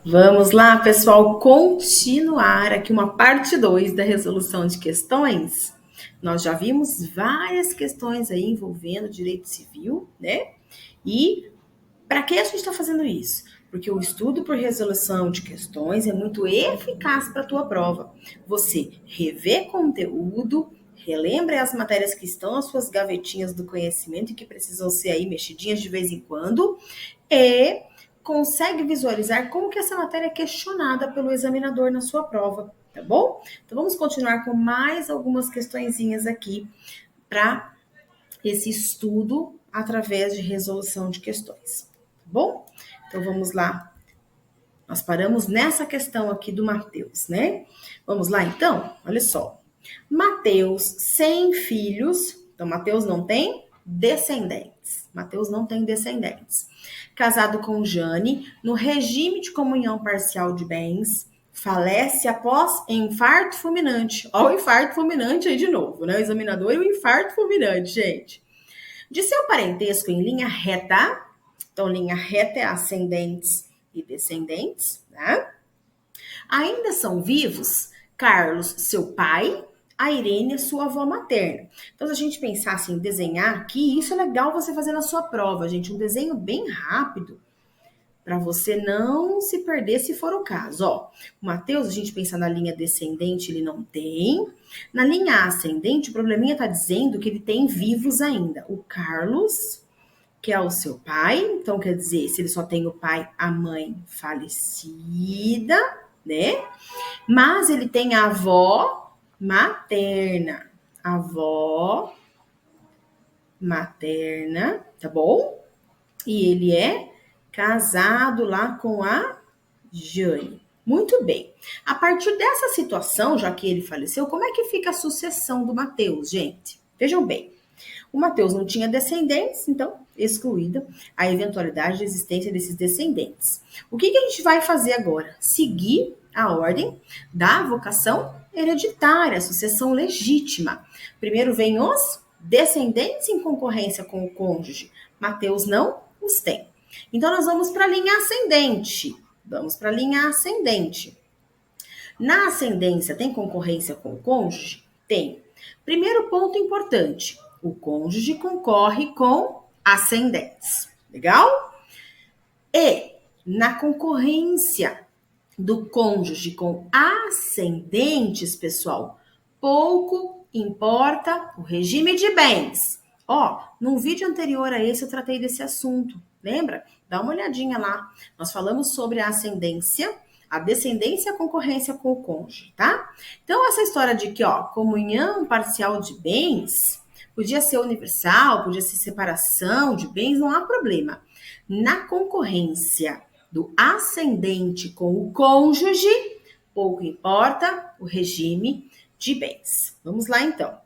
Vamos lá, pessoal, continuar aqui uma parte 2 da resolução de questões. Nós já vimos várias questões aí envolvendo direito civil, né? E para que a gente está fazendo isso? Porque o estudo por resolução de questões é muito eficaz para a tua prova. Você revê conteúdo, relembra as matérias que estão nas suas gavetinhas do conhecimento e que precisam ser aí mexidinhas de vez em quando, e consegue visualizar como que essa matéria é questionada pelo examinador na sua prova, tá bom? Então vamos continuar com mais algumas questõezinhas aqui para esse estudo através de resolução de questões, tá bom? Então vamos lá. Nós paramos nessa questão aqui do Mateus, né? Vamos lá então? Olha só. Mateus, sem filhos, então Mateus não tem descendentes. Mateus não tem descendentes. Casado com Jane, no regime de comunhão parcial de bens, falece após infarto fulminante. Olha o infarto fulminante aí de novo, né? O examinador e o infarto fulminante, gente. De seu parentesco em linha reta, então linha reta é ascendentes e descendentes, né? Ainda são vivos Carlos, seu pai, a Irene, sua avó materna. Então, se a gente pensar assim, desenhar aqui, isso é legal você fazer na sua prova, gente. Um desenho bem rápido, para você não se perder se for o caso. Ó, o Mateus, a gente pensar na linha descendente, ele não tem. Na linha ascendente, o probleminha tá dizendo que ele tem vivos ainda. O Carlos, que é o seu pai. Então, quer dizer, se ele só tem o pai, a mãe falecida, né? Mas ele tem a avó materna. Avó materna, tá bom? E ele é casado lá com a Jane. Muito bem. A partir dessa situação, já que ele faleceu, como é que fica a sucessão do Mateus, gente? Vejam bem. O Mateus não tinha descendentes, então excluída a eventualidade de existência desses descendentes. O que a gente vai fazer agora? Seguir a ordem da vocação hereditária, sucessão legítima. Primeiro vem os descendentes em concorrência com o cônjuge. Mateus não os tem. Então nós vamos para a linha ascendente. Vamos para a linha ascendente. Na ascendência tem concorrência com o cônjuge? Tem. Primeiro ponto importante: o cônjuge concorre com ascendentes. Legal? E na concorrência do cônjuge com ascendentes, pessoal, pouco importa o regime de bens. Ó, num vídeo anterior a esse eu tratei desse assunto, lembra? Dá uma olhadinha lá. Nós falamos sobre a ascendência, a descendência e a concorrência com o cônjuge, tá? Então, essa história de que, ó, comunhão parcial de bens, podia ser universal, podia ser separação de bens, não há problema. Na concorrência do ascendente com o cônjuge, pouco importa o regime de bens. Vamos lá, então.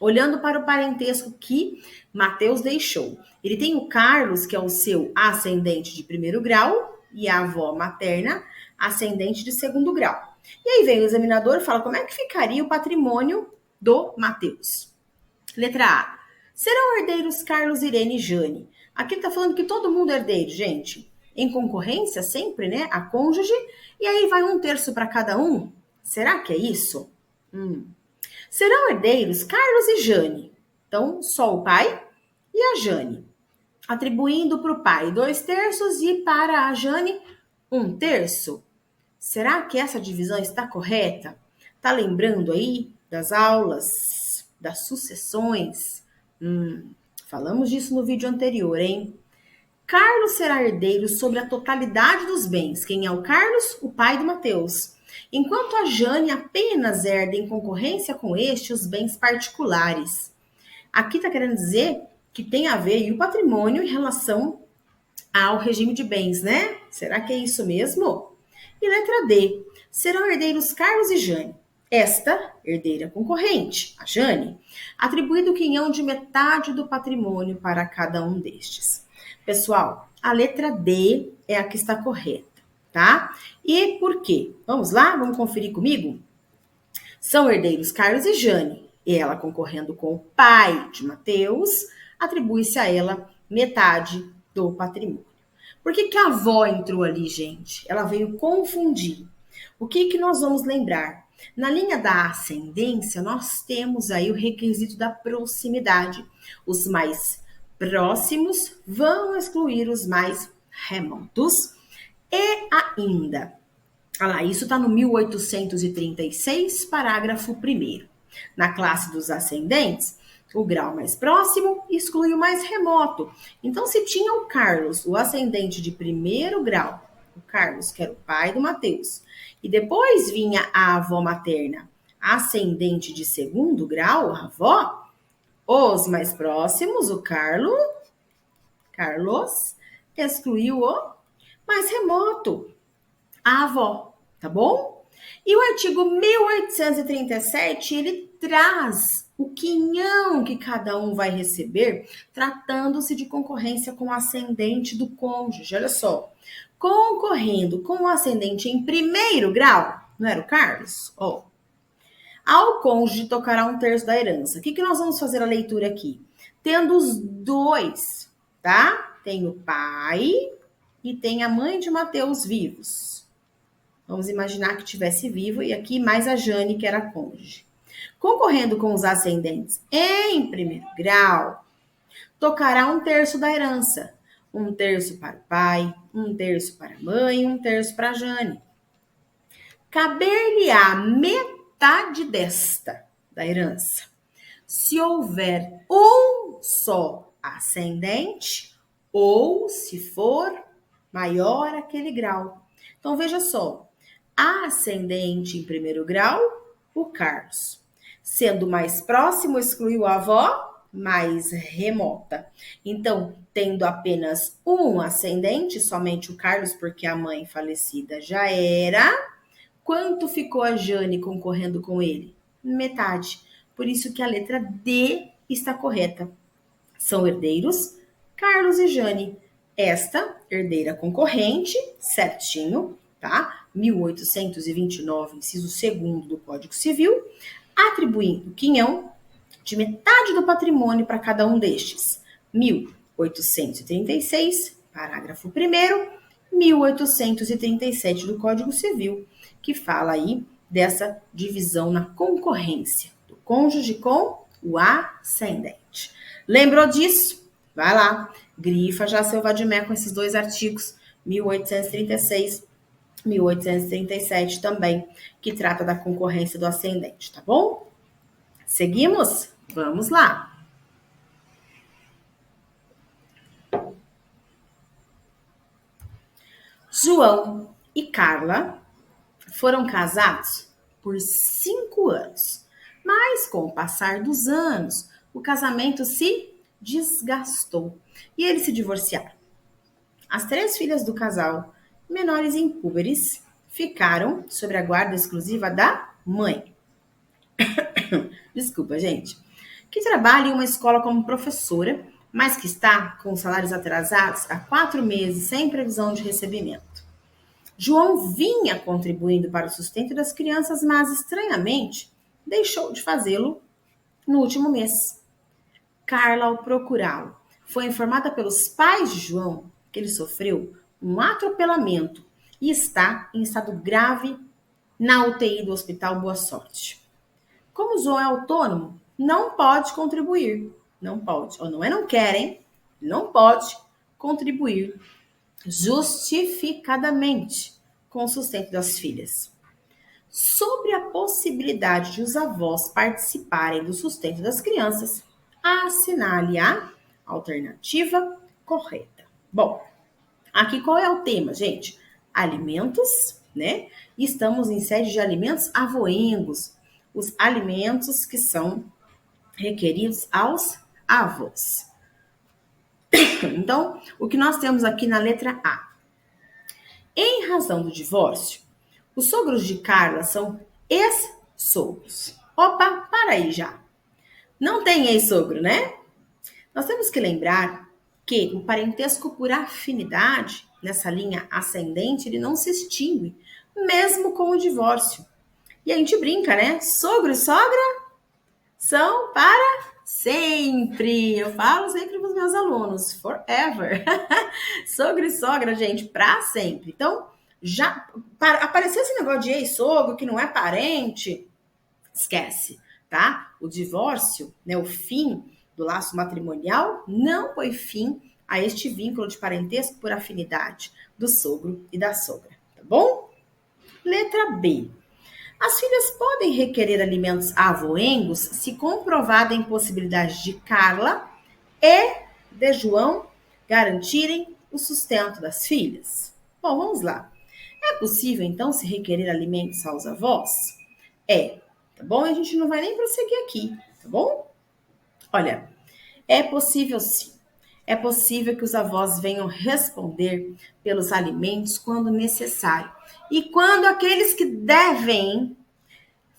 Olhando para o parentesco que Mateus deixou. Ele tem o Carlos, que é o seu ascendente de primeiro grau, e a avó materna, ascendente de segundo grau. E aí vem o examinador e fala como é que ficaria o patrimônio do Mateus. Letra A. Serão herdeiros Carlos, Irene e Jane. Aqui tá falando que todo mundo é herdeiro, gente. Em concorrência sempre, né? A cônjuge. E aí vai 1/3 para cada um. Será que é isso? Serão herdeiros Carlos e Jane. Então, só o pai e a Jane. Atribuindo para o pai 2/3 e para a Jane 1/3. Será que essa divisão está correta? Tá lembrando aí das aulas, das sucessões? Falamos disso no vídeo anterior, hein? Carlos será herdeiro sobre a totalidade dos bens. Quem é o Carlos? O pai do Mateus. Enquanto a Jane apenas herda em concorrência com este os bens particulares. Aqui está querendo dizer que tem a ver o patrimônio em relação ao regime de bens, né? Será que é isso mesmo? E letra D. Serão herdeiros Carlos e Jane. Esta, herdeira concorrente, a Jane, atribuído o quinhão de metade do patrimônio para cada um destes. Pessoal, a letra D é a que está correta, tá? E por quê? Vamos lá? Vamos conferir comigo? São herdeiros Carlos e Jane. E ela concorrendo com o pai de Mateus, atribui-se a ela metade do patrimônio. Por que a avó entrou ali, gente? Ela veio confundir. O que nós vamos lembrar? Na linha da ascendência, nós temos aí o requisito da proximidade. Os mais próximos vão excluir os mais remotos. E ainda, olha lá, isso está no 1836, parágrafo 1º. Na classe dos ascendentes, o grau mais próximo exclui o mais remoto. Então, se tinha o Carlos, o ascendente de primeiro grau, o Carlos, que era o pai do Mateus, e depois vinha a avó materna, ascendente de segundo grau, a avó, os mais próximos, o Carlos, excluiu o mais remoto, a avó, tá bom? E o artigo 1837, ele traz o quinhão que cada um vai receber, tratando-se de concorrência com o ascendente do cônjuge. Olha só, concorrendo com o ascendente em primeiro grau, não era o Carlos? Ó, ao cônjuge tocará 1/3 da herança. O que nós vamos fazer a leitura aqui? Tendo os dois, tá? Tem o pai e tem a mãe de Mateus vivos. Vamos imaginar que tivesse vivo e aqui mais a Jane, que era a cônjuge. Concorrendo com os ascendentes em primeiro grau, tocará 1/3 da herança. 1/3 para o pai, 1/3 para a mãe, 1/3 para a Jane. Caber-lhe-á metade desta da herança, se houver um só ascendente ou se for maior aquele grau. Então, veja só, ascendente em primeiro grau, o Carlos. Sendo mais próximo, excluiu a avó, mais remota. Então, tendo apenas um ascendente, somente o Carlos, porque a mãe falecida já era. Quanto ficou a Jane concorrendo com ele? Metade. Por isso que a letra D está correta. São herdeiros Carlos e Jane. Esta herdeira concorrente, certinho, tá? 1829, inciso 2º do Código Civil, atribuindo quinhão de metade do patrimônio para cada um destes. 1836, parágrafo 1º, 1837 do Código Civil, que fala aí dessa divisão na concorrência do cônjuge com o ascendente. Lembrou disso? Vai lá, grifa já seu vademé com esses dois artigos, 1836, 1837 também, que trata da concorrência do ascendente, tá bom? Seguimos? Vamos lá. João e Carla foram casados por 5 anos, mas com o passar dos anos, o casamento se desgastou e eles se divorciaram. As 3 filhas do casal, menores e impúberes, ficaram sob a guarda exclusiva da mãe. Desculpa, gente. Que trabalha em uma escola como professora, mas que está com salários atrasados há 4 meses sem previsão de recebimento. João vinha contribuindo para o sustento das crianças, mas estranhamente deixou de fazê-lo no último mês. Carla, ao procurá-lo, foi informada pelos pais de João que ele sofreu um atropelamento e está em estado grave na UTI do Hospital Boa Sorte. Como João é autônomo, não pode contribuir. Não pode. Ou não é não quer, hein? Não pode contribuir justificadamente com o sustento das filhas. Sobre a possibilidade de os avós participarem do sustento das crianças, assinale a alternativa correta. Bom, aqui qual é o tema, gente? Alimentos, né? Estamos em sede de alimentos avoengos, os alimentos que são requeridos aos avós. Então, o que nós temos aqui na letra A? Em razão do divórcio, os sogros de Carla são ex-sogros. Opa, para aí já. Não tem ex-sogro, né? Nós temos que lembrar que o parentesco por afinidade, nessa linha ascendente, ele não se extingue, mesmo com o divórcio. E a gente brinca, né? Sogro e sogra são para Sempre! Eu falo sempre para os meus alunos, forever. Sogro e sogra, gente, para sempre. Então, já apareceu esse negócio de ex-sogro que não é parente, esquece, tá? O divórcio, né, o fim do laço matrimonial não põe fim a este vínculo de parentesco por afinidade do sogro e da sogra, tá bom? Letra B. As filhas podem requerer alimentos avoengos se comprovada a impossibilidade de Carla e de João garantirem o sustento das filhas. Bom, vamos lá. É possível, então, se requerer alimentos aos avós? É, tá bom? A gente não vai nem prosseguir aqui, tá bom? Olha, é possível sim. É possível que os avós venham responder pelos alimentos quando necessário. E quando aqueles que devem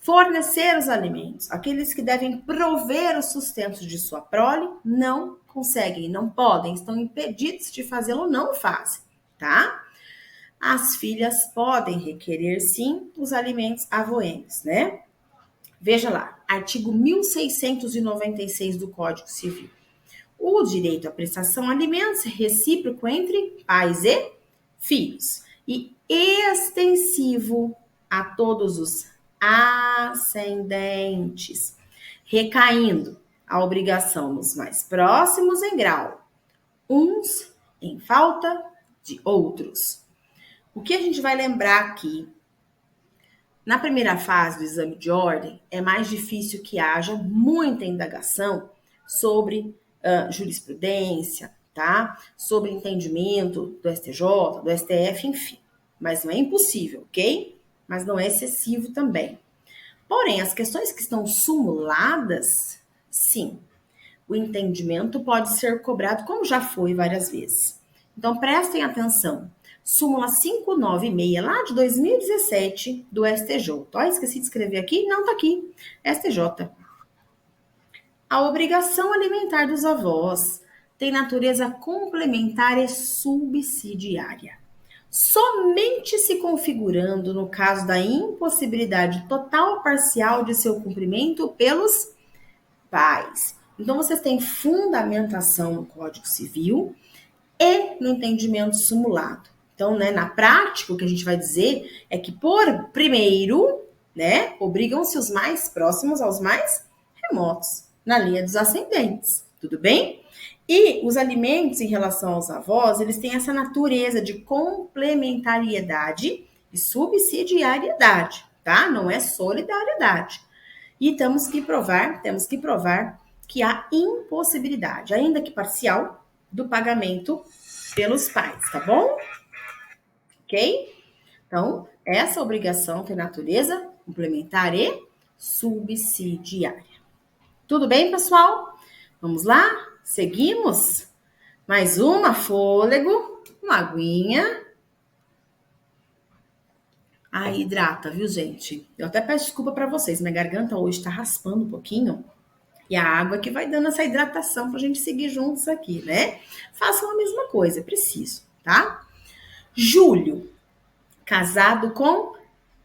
fornecer os alimentos, aqueles que devem prover o sustento de sua prole, não conseguem, não podem, estão impedidos de fazê-lo, não fazem, tá? As filhas podem requerer, sim, os alimentos avoengos, né? Veja lá, artigo 1696 do Código Civil. O direito à prestação de alimentos é recíproco entre pais e filhos e extensivo a todos os ascendentes, recaindo a obrigação nos mais próximos em grau, uns em falta de outros. O que a gente vai lembrar aqui? Na primeira fase do exame de ordem, é mais difícil que haja muita indagação sobre jurisprudência, tá? Sobre entendimento do STJ, do STF, enfim. Mas não é impossível, ok? Mas não é excessivo também. Porém, as questões que estão sumuladas, sim, o entendimento pode ser cobrado, como já foi várias vezes. Então, prestem atenção. Súmula 596, lá de 2017, do STJ. Ó, esqueci de escrever aqui? Não, tá aqui. STJ. A obrigação alimentar dos avós tem natureza complementar e subsidiária, somente se configurando no caso da impossibilidade total ou parcial de seu cumprimento pelos pais. Então, vocês têm fundamentação no Código Civil e no entendimento simulado. Então, né, na prática, o que a gente vai dizer é que, por primeiro, né, obrigam-se os mais próximos aos mais remotos, na linha dos ascendentes, tudo bem? E os alimentos em relação aos avós, eles têm essa natureza de complementariedade e subsidiariedade, tá? Não é solidariedade. E temos que provar que há impossibilidade, ainda que parcial, do pagamento pelos pais, tá bom? Ok? Então, essa obrigação tem natureza complementar e subsidiária. Tudo bem, pessoal? Vamos lá? Seguimos? Mais uma, fôlego, uma aguinha. Aí, hidrata, viu, gente? Eu até peço desculpa para vocês, minha garganta hoje tá raspando um pouquinho. E a água que vai dando essa hidratação pra gente seguir juntos aqui, né? Façam a mesma coisa, é preciso, tá? Júlio, casado com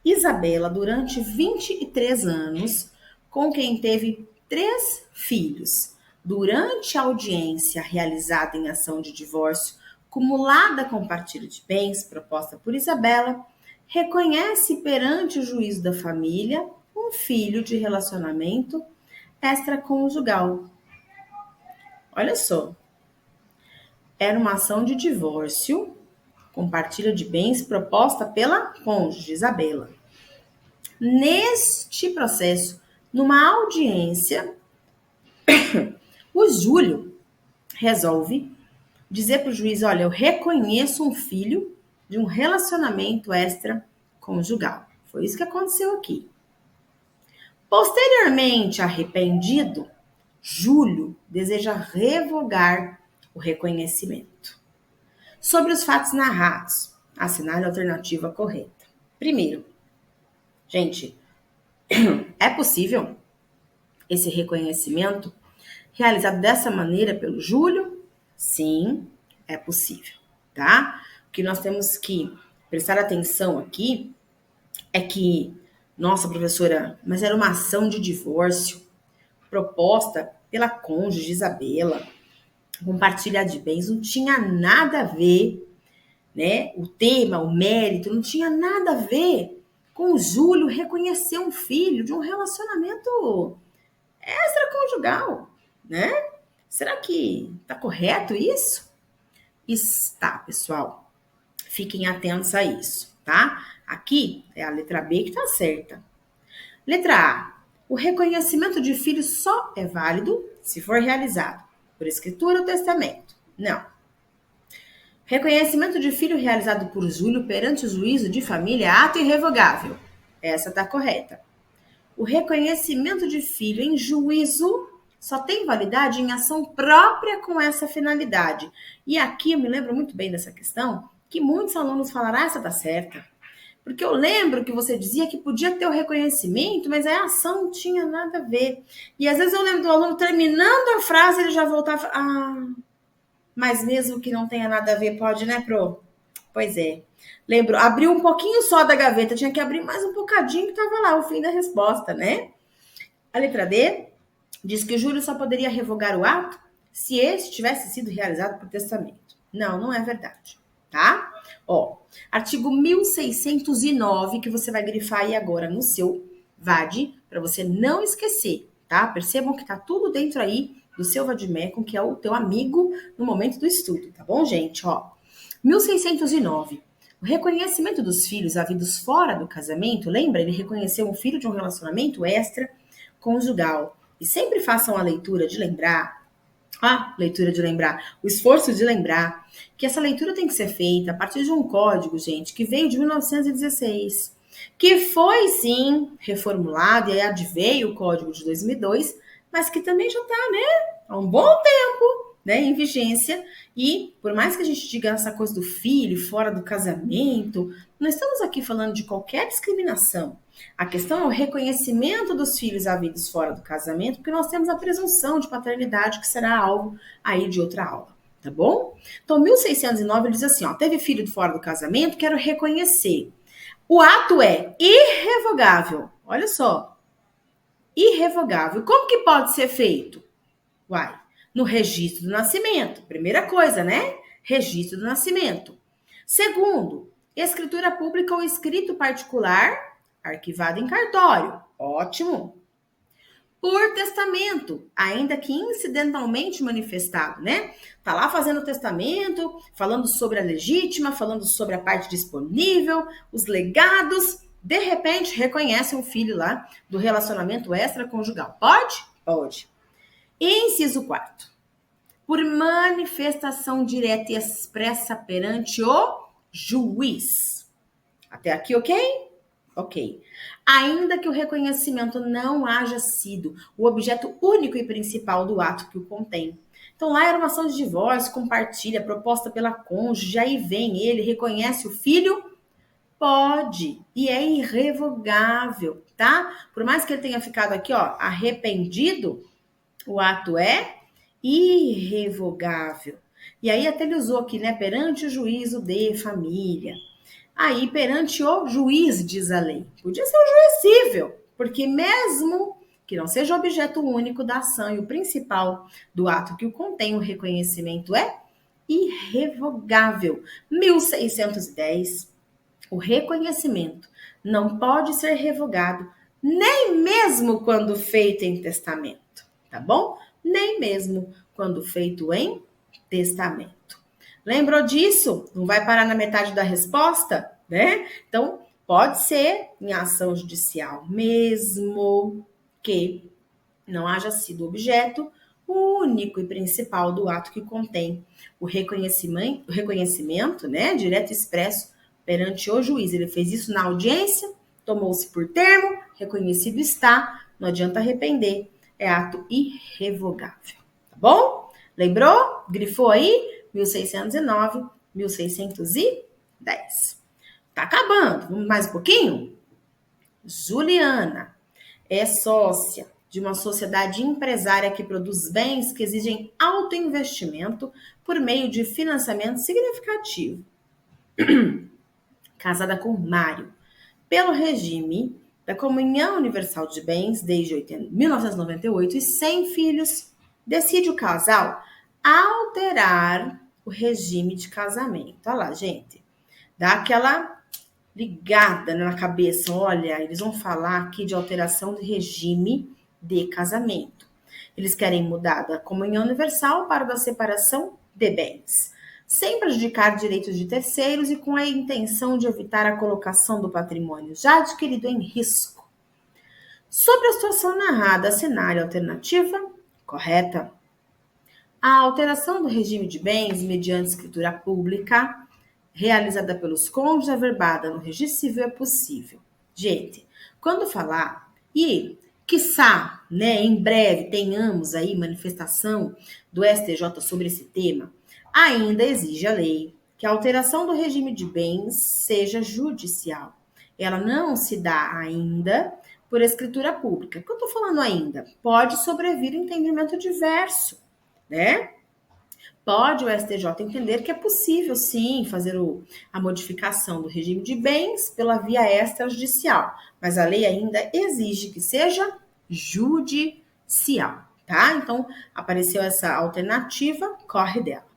Isabela durante 23 anos, com quem teve 3 filhos. Durante a audiência realizada em ação de divórcio, cumulada com partilha de bens proposta por Isabela, reconhece perante o juízo da família um filho de relacionamento extraconjugal. Olha só, era uma ação de divórcio com partilha de bens proposta pela cônjuge Isabela. Neste processo, numa audiência, o Júlio resolve dizer para o juiz: olha, eu reconheço um filho de um relacionamento extraconjugal. Foi isso que aconteceu aqui. Posteriormente, arrependido, Júlio deseja revogar o reconhecimento. Sobre os fatos narrados, assinale a alternativa correta. Primeiro, gente, é possível esse reconhecimento realizado dessa maneira pelo Júlio? Sim, é possível, tá? O que nós temos que prestar atenção aqui é que, nossa, professora, mas era uma ação de divórcio proposta pela cônjuge Isabela, compartilhar de bens, não tinha nada a ver, né? O tema, o mérito, não tinha nada a ver com o Júlio reconhecer um filho de um relacionamento extraconjugal, né? Será que tá correto isso? Está, pessoal. Fiquem atentos a isso, tá? Aqui é a letra B que tá certa. Letra A. O reconhecimento de filho só é válido se for realizado por escritura ou testamento. Não. Reconhecimento de filho realizado por Júlio perante o juízo de família é ato irrevogável. Essa tá correta. O reconhecimento de filho em juízo só tem validade em ação própria com essa finalidade. E aqui eu me lembro muito bem dessa questão, que muitos alunos falaram, essa tá certa. Porque eu lembro que você dizia que podia ter o reconhecimento, mas a ação não tinha nada a ver. E às vezes eu lembro do aluno terminando a frase, ele já voltava, mas mesmo que não tenha nada a ver, pode, né, Pro? Pois é. Lembro, abriu um pouquinho só da gaveta, tinha que abrir mais um bocadinho que estava lá, o fim da resposta, né? A letra D diz que o Júlio só poderia revogar o ato se esse tivesse sido realizado por testamento. Não, não é verdade, tá? Ó, artigo 1609, que você vai grifar aí agora no seu VAD, para você não esquecer, tá? Percebam que tá tudo dentro aí do seu Vadmecum, que é o teu amigo no momento do estudo, tá bom, gente? Ó, 1609. O reconhecimento dos filhos havidos fora do casamento, lembra? Ele reconheceu um filho de um relacionamento extraconjugal. E sempre façam a leitura de lembrar, o esforço de lembrar que essa leitura tem que ser feita a partir de um código, gente, que veio de 1916, que foi, sim, reformulado, e aí adveio o código de 2002, mas que também já está, né, há um bom tempo, né, em vigência. E por mais que a gente diga essa coisa do filho fora do casamento, não estamos aqui falando de qualquer discriminação. A questão é o reconhecimento dos filhos havidos fora do casamento, porque nós temos a presunção de paternidade, que será alvo aí de outra aula, tá bom? Então, 1609 ele diz assim, ó, teve filho fora do casamento, quero reconhecer. O ato é irrevogável. Olha só, irrevogável. Como que pode ser feito? Uai, no registro do nascimento. Primeira coisa, né? Registro do nascimento. Segundo, escritura pública ou escrito particular, arquivado em cartório. Ótimo. Por testamento, ainda que incidentalmente manifestado, né? Tá lá fazendo o testamento, falando sobre a legítima, falando sobre a parte disponível, os legados, de repente reconhece um filho lá do relacionamento extraconjugal. Pode? Pode. Inciso 4. Por manifestação direta e expressa perante o juiz. Até aqui, ok? Ok. Ainda que o reconhecimento não haja sido o objeto único e principal do ato que o contém. Então, lá era uma ação de divórcio, compartilha, proposta pela cônjuge, aí vem ele, reconhece o filho, pode, e é irrevogável, tá? Por mais que ele tenha ficado aqui, ó, arrependido, o ato é irrevogável. E aí até ele usou aqui, né, perante o juízo de família. Aí, perante o juiz, diz a lei. Podia ser o juiz cível, porque mesmo que não seja objeto único da ação e o principal do ato que o contém, o reconhecimento é irrevogável. 1610, o reconhecimento não pode ser revogado, nem mesmo quando feito em testamento, tá bom? Nem mesmo quando feito em testamento. Lembrou disso? Não vai parar na metade da resposta, né? Então, pode ser em ação judicial, mesmo que não haja sido objeto único e principal do ato que contém o reconhecimento, né, direto e expresso perante o juiz. Ele fez isso na audiência, tomou-se por termo, reconhecido está, não adianta arrepender, é ato irrevogável, tá bom? Lembrou? Grifou aí? 1609, 1610. Tá acabando. Vamos mais um pouquinho? Juliana é sócia de uma sociedade empresária que produz bens que exigem alto investimento por meio de financiamento significativo. Casada com Mário, pelo regime da Comunhão Universal de Bens desde 1998 e sem filhos, decide o casal alterar o regime de casamento. Olha lá, gente. Dá aquela ligada na cabeça. Olha, eles vão falar aqui de alteração de regime de casamento. Eles querem mudar da comunhão universal para da separação de bens, sem prejudicar direitos de terceiros e com a intenção de evitar a colocação do patrimônio já adquirido em risco. Sobre a situação narrada, cenário alternativa correta. A alteração do regime de bens mediante escritura pública realizada pelos cônjuges averbada no registro civil é possível. Gente, quando falar, e quiçá, né, em breve tenhamos aí manifestação do STJ sobre esse tema, ainda exige a lei que a alteração do regime de bens seja judicial. Ela não se dá ainda por escritura pública. O que eu estou falando ainda? Pode sobrevir entendimento diverso, né? Pode o STJ entender que é possível, sim, fazer a modificação do regime de bens pela via extrajudicial, mas a lei ainda exige que seja judicial, tá? Então, apareceu essa alternativa, corre dela.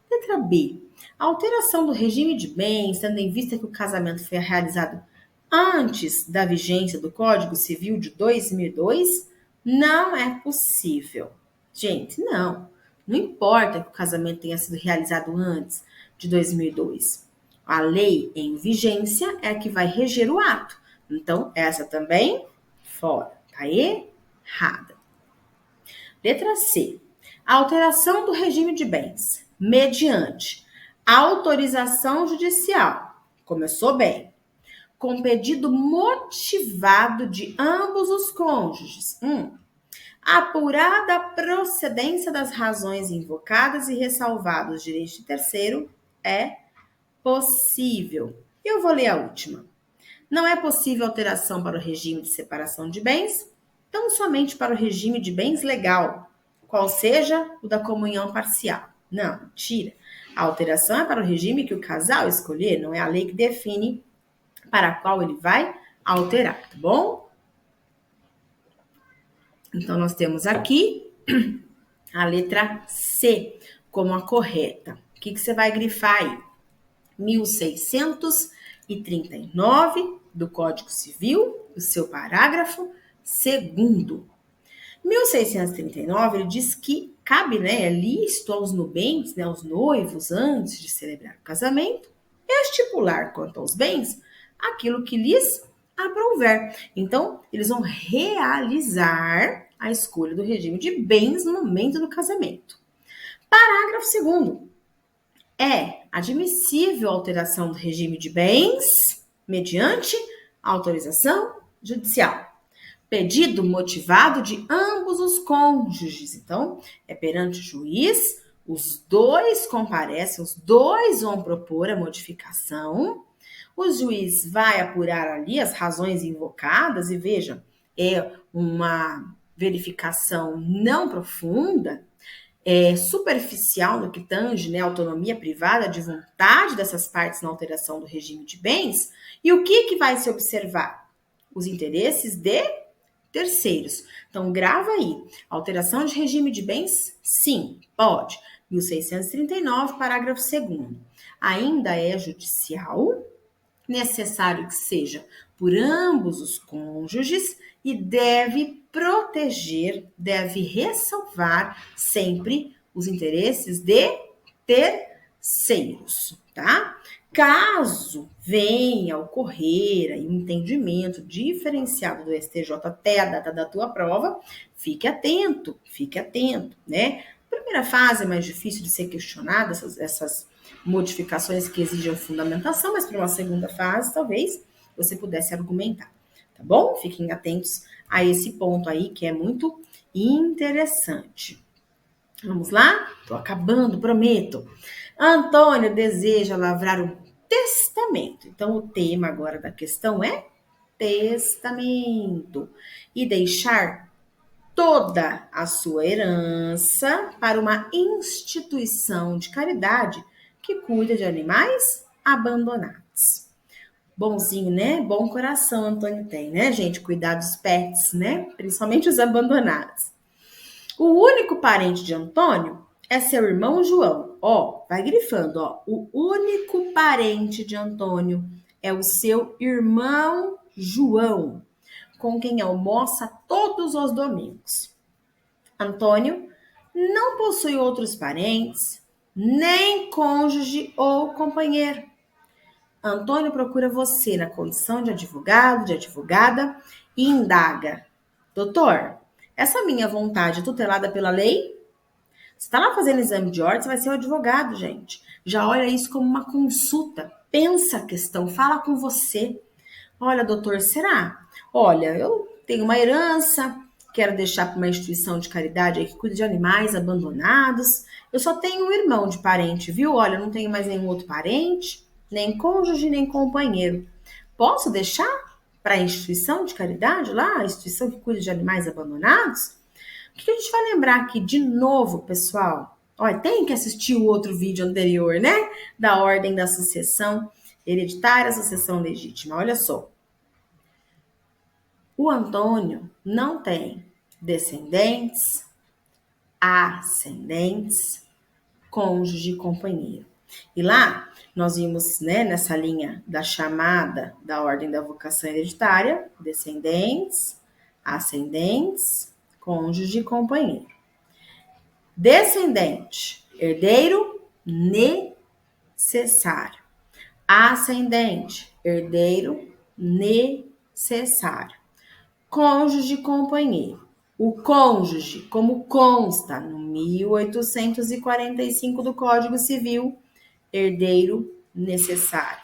Letra B. A alteração do regime de bens, tendo em vista que o casamento foi realizado antes da vigência do Código Civil de 2002, não é possível. Gente, não. Não importa que o casamento tenha sido realizado antes de 2002. A lei em vigência é a que vai reger o ato. Então, essa também fora. Tá errada. Letra C. A alteração do regime de bens mediante autorização judicial. Começou bem. Com pedido motivado de ambos os cônjuges. Apurada a procedência das razões invocadas e ressalvados os direitos de terceiro, é possível. Eu vou ler a última. Não é possível alteração para o regime de separação de bens, tão somente para o regime de bens legal, qual seja o da comunhão parcial. Não, tira. A alteração é para o regime que o casal escolher, não é a lei que define para qual ele vai alterar, tá bom? Então, nós temos aqui a letra C como a correta. O que você vai grifar aí? 1639 do Código Civil, o seu parágrafo 2º. 1639, ele diz que cabe, né, é lícito aos nubentes, né, aos noivos, antes de celebrar o casamento, estipular quanto aos bens aquilo que lhes aprouver. Então, eles vão realizar a escolha do regime de bens no momento do casamento. Parágrafo 2º. É admissível a alteração do regime de bens mediante autorização judicial. Pedido motivado de ambos os cônjuges. Então, é perante o juiz, os dois comparecem, os dois vão propor a modificação. O juiz vai apurar ali as razões invocadas e veja, é uma verificação não profunda, superficial no que tange, né, autonomia privada de vontade dessas partes na alteração do regime de bens. E o que vai se observar? Os interesses de terceiros. Então, grava aí. Alteração de regime de bens? Sim, pode. 1639, parágrafo 2º. Ainda é judicial, necessário que seja por ambos os cônjuges e deve proteger, deve ressalvar sempre os interesses de terceiros, tá? Caso venha a ocorrer aí um entendimento diferenciado do STJ até a data da tua prova, fique atento, né? Primeira fase é mais difícil de ser questionada, essas modificações que exigem fundamentação, mas para uma segunda fase, talvez você pudesse argumentar, tá bom? Fiquem atentos a esse ponto aí, que é muito interessante. Vamos lá? Tô acabando, prometo. Antônio deseja lavrar um testamento. Então, o tema agora da questão é testamento. E deixar toda a sua herança para uma instituição de caridade que cuida de animais abandonados. Bonzinho, né? Bom coração, Antônio tem, né, gente? Cuidar dos pets, né? Principalmente os abandonados. O único parente de Antônio é seu irmão João. Ó, vai grifando, ó. O único parente de Antônio é o seu irmão João, com quem almoça todos os domingos. Antônio não possui outros parentes, nem cônjuge ou companheiro. Antônio procura você na condição de advogado, de advogada e indaga: doutor, essa minha vontade é tutelada pela lei? Você está lá fazendo exame de ordem, você vai ser o advogado, gente. Já olha isso como uma consulta. Pensa a questão, fala com você. Olha, doutor, será? Olha, eu tenho uma herança, quero deixar para uma instituição de caridade aí que cuida de animais abandonados. Eu só tenho um irmão de parente, viu? Olha, não tenho mais nenhum outro parente, nem cônjuge, nem companheiro. Posso deixar para a instituição de caridade lá, a instituição que cuida de animais abandonados? O que a gente vai lembrar aqui de novo, pessoal? Olha, tem que assistir o outro vídeo anterior, né? Da ordem da sucessão hereditária, sucessão legítima. Olha só. O Antônio não tem descendentes, ascendentes, cônjuge e companheiro. E lá nós vimos, né, nessa linha da chamada da ordem da vocação hereditária, descendentes, ascendentes, cônjuge e companheiro. Descendente, herdeiro necessário. Ascendente, herdeiro necessário. Cônjuge e companheiro. O cônjuge, como consta no 1845 do Código Civil, herdeiro necessário.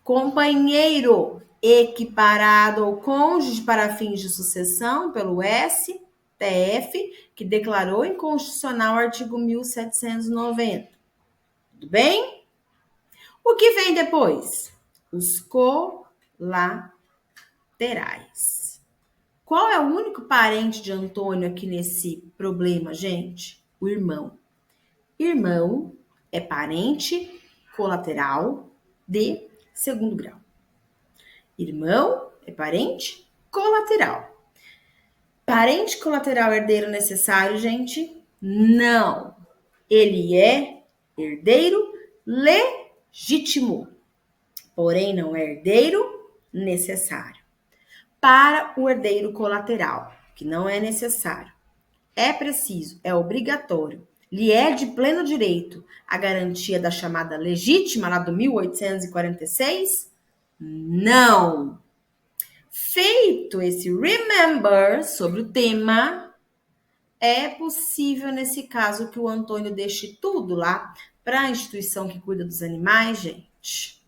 Companheiro, equiparado ao cônjuge para fins de sucessão pelo STF, que declarou inconstitucional o artigo 1790. Tudo bem? O que vem depois? Os colaterais. Qual é o único parente de Antônio aqui nesse problema, gente? O irmão. Irmão é parente colateral de segundo grau. Irmão é parente colateral. Parente colateral herdeiro necessário, gente? Não. Ele é herdeiro legítimo, porém não é herdeiro necessário. Para o herdeiro colateral, que não é necessário, é preciso, é obrigatório, lhe é de pleno direito a garantia da chamada legítima lá do 1846? Não. Feito esse remember sobre o tema, é possível nesse caso que o Antônio deixe tudo lá para a instituição que cuida dos animais, gente?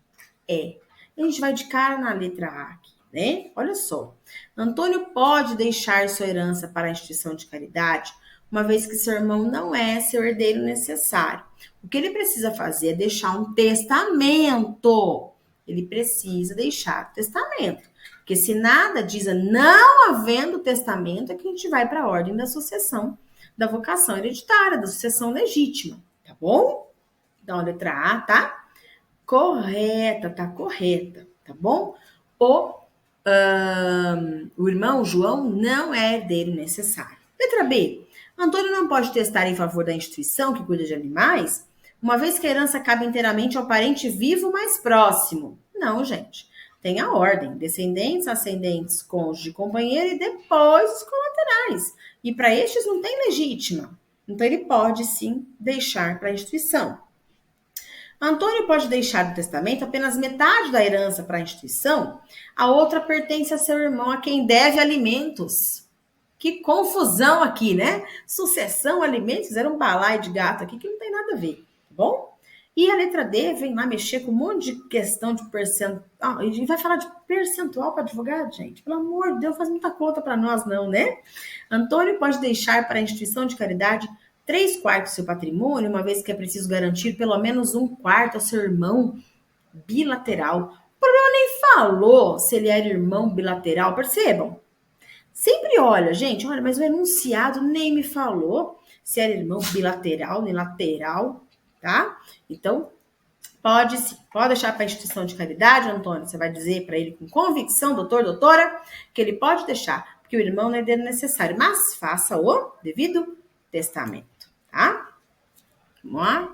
É. A gente vai de cara na letra A aqui, né? Olha só. Antônio pode deixar sua herança para a instituição de caridade, uma vez que seu irmão não é seu herdeiro necessário. O que ele precisa fazer é deixar um testamento. Ele precisa deixar o testamento. Porque se nada diz, não havendo testamento, é que a gente vai para a ordem da sucessão, da vocação hereditária, da sucessão legítima, tá bom? Então, a letra A, tá? Correta, tá correta, tá bom? O irmão João não é herdeiro necessário. Letra B. Antônio não pode testar em favor da instituição que cuida de animais, uma vez que a herança cabe inteiramente ao parente vivo mais próximo. Não, gente. Tem a ordem, descendentes, ascendentes, cônjuge, companheiro e depois os colaterais. E para estes não tem legítima. Então ele pode sim deixar para a instituição. Antônio pode deixar do testamento apenas metade da herança para a instituição, a outra pertence a seu irmão, a quem deve alimentos. Que confusão aqui, né? Sucessão, alimentos, era um balaio de gato aqui que não tem nada a ver, tá bom? E a letra D vem lá mexer com um monte de questão de percentual. A gente vai falar de percentual para advogado, gente? Pelo amor de Deus, faz muita conta para nós não, né? Antônio pode deixar para a instituição de caridade 3/4 do seu patrimônio, uma vez que é preciso garantir pelo menos 1/4 ao seu irmão bilateral. O problema nem falou se ele era irmão bilateral, percebam? Sempre olha, gente, olha, mas o enunciado nem me falou se era irmão bilateral, nem lateral, tá? Então, pode sim, pode deixar para a instituição de caridade, Antônio, você vai dizer para ele com convicção, doutor, doutora, que ele pode deixar, porque o irmão não é dele necessário, mas faça o devido testamento, tá? Vamos lá?